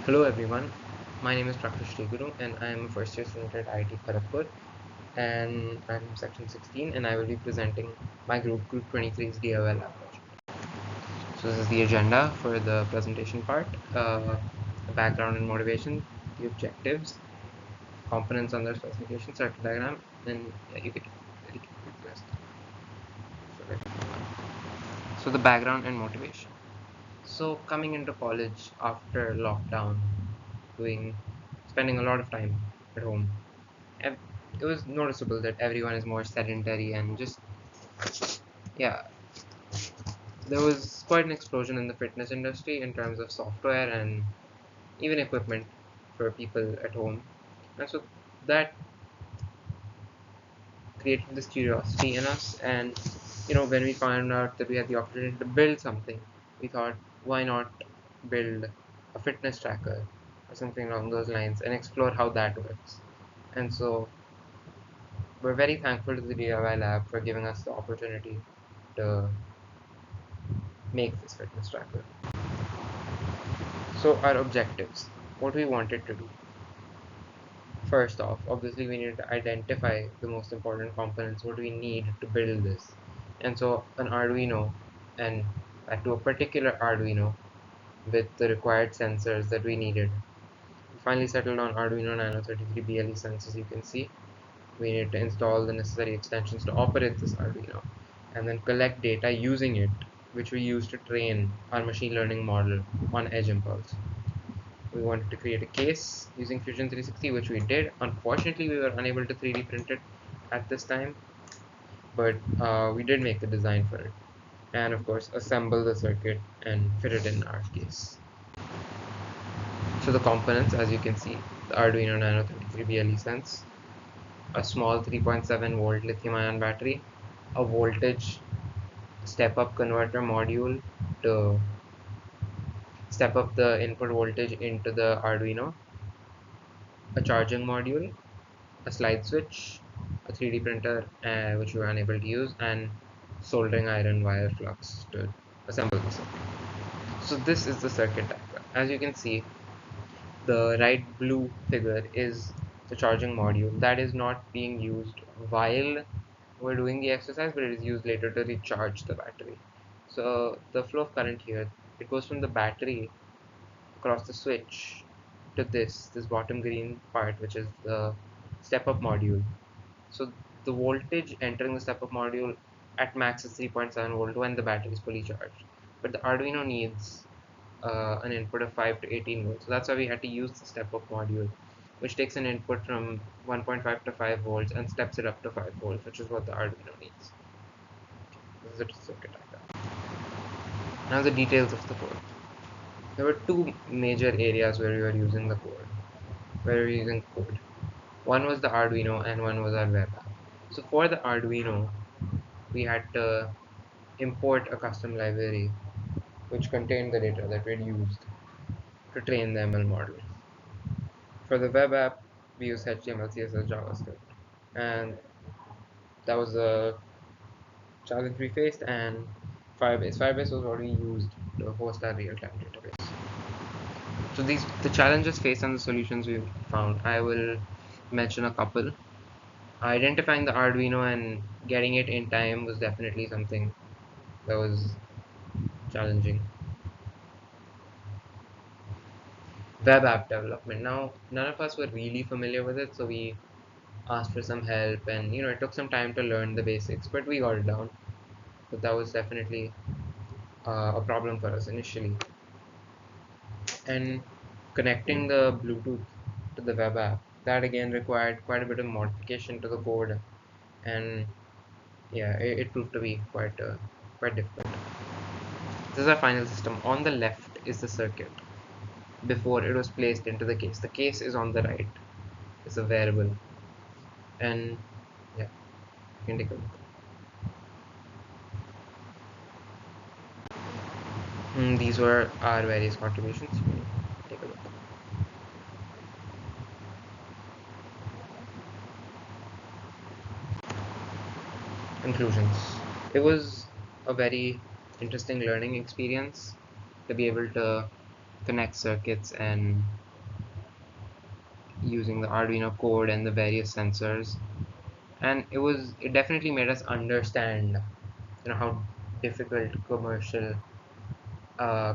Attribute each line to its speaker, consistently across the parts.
Speaker 1: Hello everyone, my name is Prakash Teguru and I am a first year student at IIT Kharagpur and I'm section 16 and I will be presenting my group 23's DIY lab project. So this is the agenda for the presentation part, the background and motivation, the objectives, components on their specification, circuit diagram, and yeah, you can read the rest. So the background and motivation. So coming into college after lockdown, doing spending a lot of time at home, it was noticeable that everyone is more sedentary and just yeah, there was quite an explosion in the fitness industry in terms of software and even equipment for people at home, and so that created this curiosity in us. And when we found out that we had the opportunity to build something, we thought, why not build a fitness tracker or something along those lines and explore how that works. And so we're very thankful to the DIY lab for giving us the opportunity to make this fitness tracker. So our objectives, what we wanted to do. First off, obviously we need to identify the most important components, what we need to build this. And so an Arduino, and to a particular Arduino with the required sensors that we needed. We finally settled on Arduino Nano 33 BLE sensors. You can see we need to install the necessary extensions to operate this Arduino and then collect data using it, which we use to train our machine learning model on Edge Impulse. We wanted to create a case using Fusion 360, which we did. Unfortunately, we were unable to 3D print it at this time, but we did make the design for it. And of course, assemble the circuit and fit it in our case. So the components, as you can see, the Arduino Nano 33 BLE sense, a small 3.7 volt lithium ion battery, a voltage step up converter module to step up the input voltage into the Arduino, a charging module, a slide switch, a 3D printer which we were unable to use, and soldering iron wire flux to assemble the circuit. So this is the circuit diagram. As you can see, the right blue figure is the charging module that is not being used while we're doing the exercise, but it is used later to recharge the battery. So the flow of current here, it goes from the battery across the switch to this bottom green part, which is the step up module. So the voltage entering the step up module at max is 3.7 volt when the battery is fully charged, but the Arduino needs an input of 5 to 18 volts. So that's why we had to use the step up module, which takes an input from 1.5 to 5 volts and steps it up to 5 volts, which is what the Arduino needs. This is a circuit diagram. Now the details of the code. There were two major areas where we were using the code, where we were using code. One was the Arduino and one was our web app. So for the Arduino, we had to import a custom library which contained the data that we had used to train the ML model. For the web app, we used HTML, CSS, JavaScript, and that was a challenge we faced. And Firebase. Firebase was what we used to host our real-time database. So these the challenges faced and the solutions we found. I will mention a couple. Identifying the Arduino and getting it in time was definitely something that was challenging. Web app development. Now, none of us were really familiar with it, so we asked for some help, and it took some time to learn the basics, but we got it down. But that was definitely a problem for us initially. And connecting the Bluetooth to the web app, that again required quite a bit of modification to the code, and yeah, it proved to be quite difficult. This is our final system. On the left is the circuit before it was placed into the case. The case is on the right. It's a variable, and yeah, you can take a look. These were our various contributions. You can take a look. Conclusions. It was a very interesting learning experience to be able to connect circuits and using the Arduino code and the various sensors. And it definitely made us understand, how difficult commercial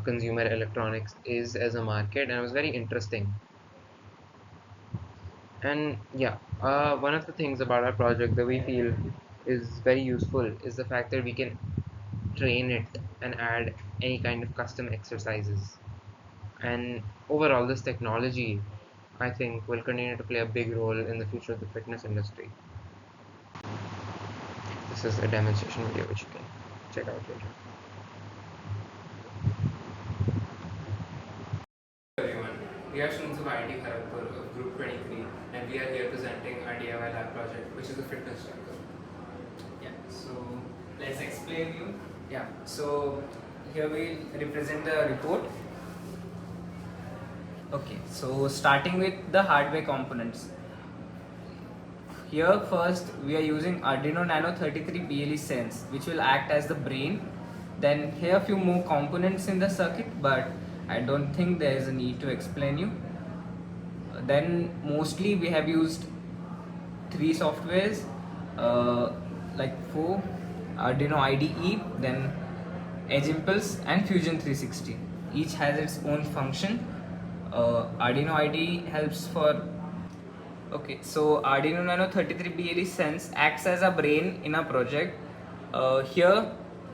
Speaker 1: consumer electronics is as a market, and it was very interesting. And yeah, one of the things about our project that we feel is very useful is the fact that we can train it and add any kind of custom exercises. And overall, this technology, I think, will continue to play a big role in the future of the fitness industry. This is a demonstration video which you can check out later. Everyone, we are students of IIT Kharagpur of Group 23, and we are here presenting our DIY lab project, which is a fitness tracker.
Speaker 2: Yeah, so let's explain you. Yeah, so here we represent the report. Okay, so starting with the hardware components. Here first we are using Arduino Nano 33 BLE Sense, which will act as the brain. Then here a few more components in the circuit, but I don't think there is a need to explain you. Then mostly we have used three softwares, like four: Arduino IDE, then Edge Impulse and Fusion 360. Each has its own function. Arduino IDE helps for Okay, so Arduino Nano 33 BLE Sense acts as a brain in a project. Here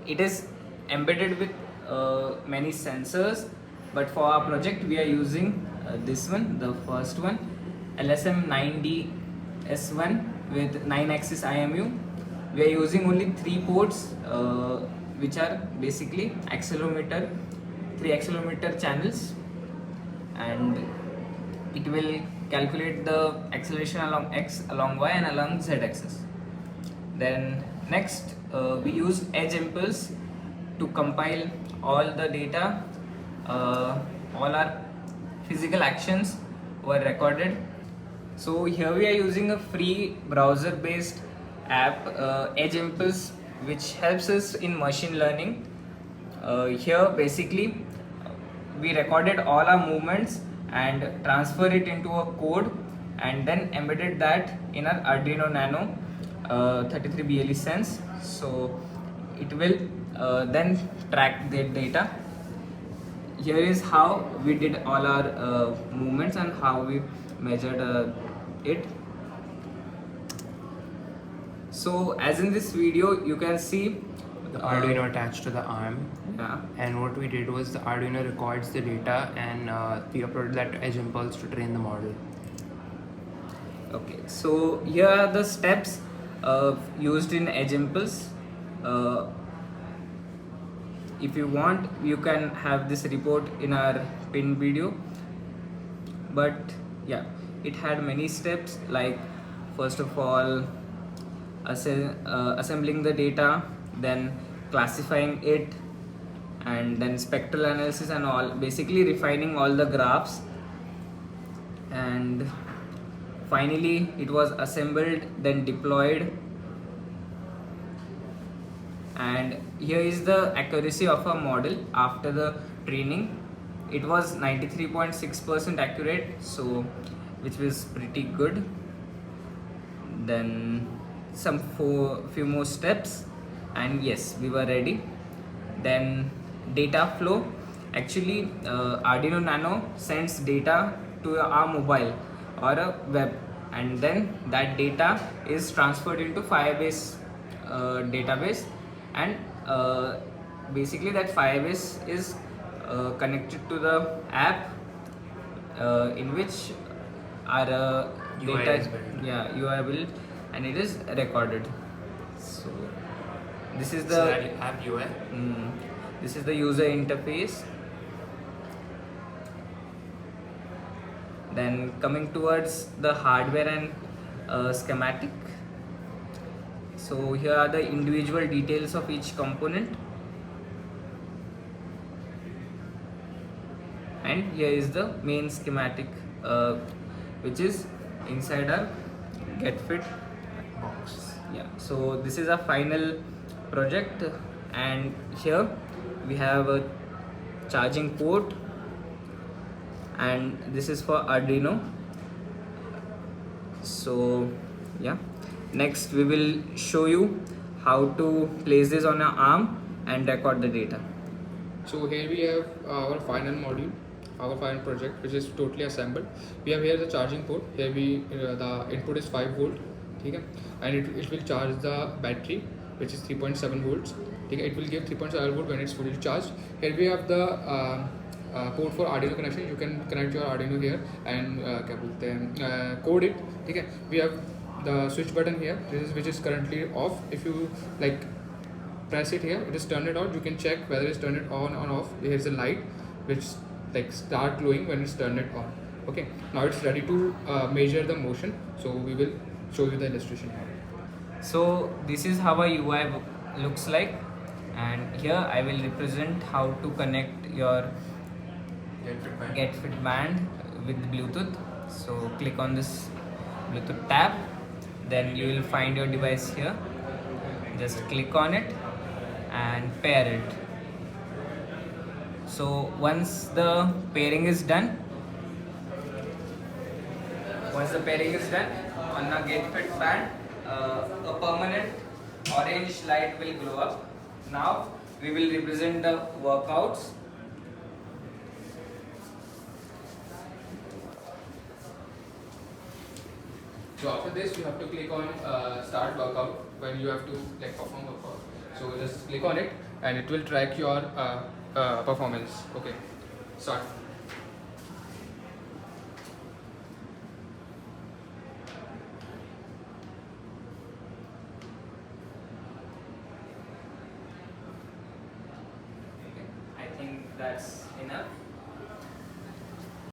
Speaker 2: it is embedded with many sensors, but for our project we are using this one, the first one, LSM9D-S1 with 9-axis IMU. We are using only 3 ports, which are basically accelerometer, 3 accelerometer channels, and it will calculate the acceleration along x, along y, and along z axis. Then next we use Edge Impulse to compile all the data. All our physical actions were recorded. So here we are using a free browser based app, Edge Impulse, which helps us in machine learning. Here basically we recorded all our movements and transfer it into a code, and then embedded that in our Arduino Nano 33 BLE Sense. So it will then track the data. Here is how we did all our movements and how we measured it. So as in this video you can see
Speaker 1: The Arduino attached to the arm.
Speaker 2: yeah.
Speaker 1: And what we did was the Arduino records the data, and we uploaded that to Edge Impulse to train the model.
Speaker 2: Okay, so here are the steps used in Edge Impulse. If you want, you can have this report in our pinned video. But yeah, it had many steps, like first of all assembling the data, then classifying it, and then spectral analysis and all, basically refining all the graphs, and finally it was assembled, then deployed. And here is the accuracy of our model after the training. It was 93.6% accurate, so which was pretty good. Then few more steps, and yes, we were ready. Then data flow. Actually Arduino Nano sends data to our mobile or a web, and then that data is transferred into Firebase database, and basically that Firebase is connected to the app, in which our
Speaker 1: UI
Speaker 2: data
Speaker 1: is built.
Speaker 2: yeah, UI built, and it is recorded. So this is the
Speaker 1: app UI.
Speaker 2: this is the user interface. Then coming towards the hardware and schematic. So here are the individual details of each component, and here is the main schematic, which is inside our GetFit
Speaker 1: Box.
Speaker 2: yeah. So this is a final project, and here we have a charging port, and this is for Arduino. So yeah, next we will show you how to place this on your arm and record the data.
Speaker 3: So here we have our final module, our final project, which is totally assembled. We have here the charging port. Here the input is 5 volt, okay, and it will charge the battery, which is 3.7 volts. Okay, it will give 3.7 volt when it's fully charged. Here we have the port for Arduino connection. You can connect your Arduino here and क्या बोलते हैं, code it. Okay, we have the switch button here. Which is currently off. If you like press it here, it is turned it on. You can check whether it's turned it on or off. Here's a light which like start glowing when it's turned it on. Okay, now it's ready to measure the motion, so we will show you the illustration now.
Speaker 2: So this is how a UI looks like, and here I will represent how to connect your GetFit band with Bluetooth. So click on this Bluetooth tab, then you will find your device here. Just click on it and pair it. So once the pairing is done, on a GetFit band, a permanent orange light will glow up. Now we will represent the workouts.
Speaker 3: So after this, you have to click on start workout when you have to like perform workout. So just click on it, and it will track your performance. Okay, start.
Speaker 2: I think that's enough.